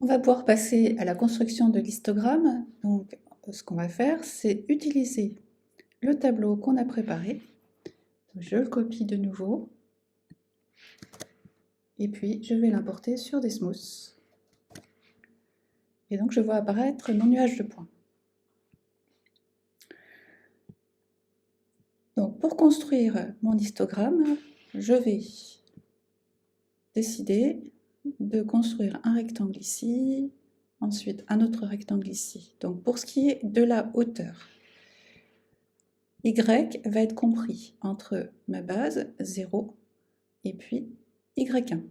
On va pouvoir passer à la construction de l'histogramme. Donc, ce qu'on va faire, c'est utiliser le tableau qu'on a préparé. Je le copie de nouveau. Et puis, je vais l'importer sur Desmos. Et donc, je vois apparaître mon nuage de points. Donc, pour construire mon histogramme, je vais décider de construire un rectangle ici, ensuite un autre rectangle ici. Donc, pour ce qui est de la hauteur, Y va être compris entre ma base 0 et puis Y1.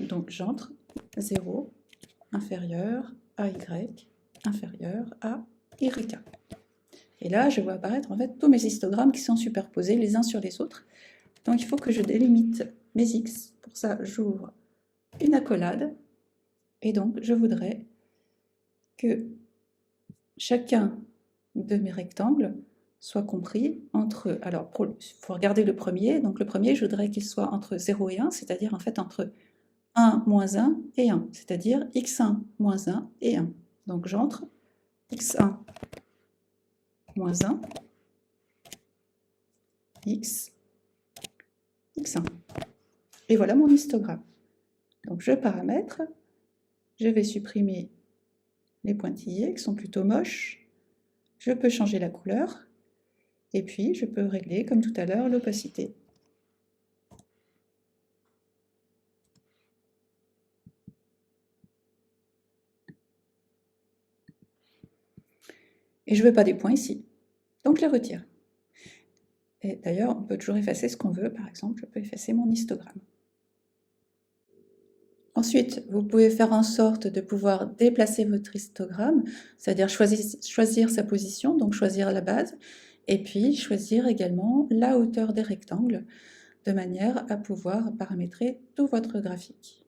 Donc j'entre 0 inférieur à Y inférieur à Y1. Et là, je vois apparaître en fait tous mes histogrammes qui sont superposés les uns sur les autres. Donc il faut que je délimite mes X. Pour ça, j'ouvre une accolade. Et donc, je voudrais que chacun de mes rectangles soit compris entre, alors il faut regarder le premier, donc le premier je voudrais qu'il soit entre 0 et 1, c'est-à-dire en fait entre 1 moins 1 et 1, c'est-à-dire x1 moins 1 et 1. Donc j'entre x1 moins 1, x1. Et voilà mon histogramme. Donc je paramètre, je vais supprimer les pointillés qui sont plutôt moches, je peux changer la couleur, et puis je peux régler comme tout à l'heure l'opacité. Et je ne veux pas des points ici, donc je les retire. Et d'ailleurs, on peut toujours effacer ce qu'on veut, par exemple, je peux effacer mon histogramme. Ensuite, vous pouvez faire en sorte de pouvoir déplacer votre histogramme, c'est-à-dire choisir sa position, donc choisir la base, et puis choisir également la hauteur des rectangles, de manière à pouvoir paramétrer tout votre graphique.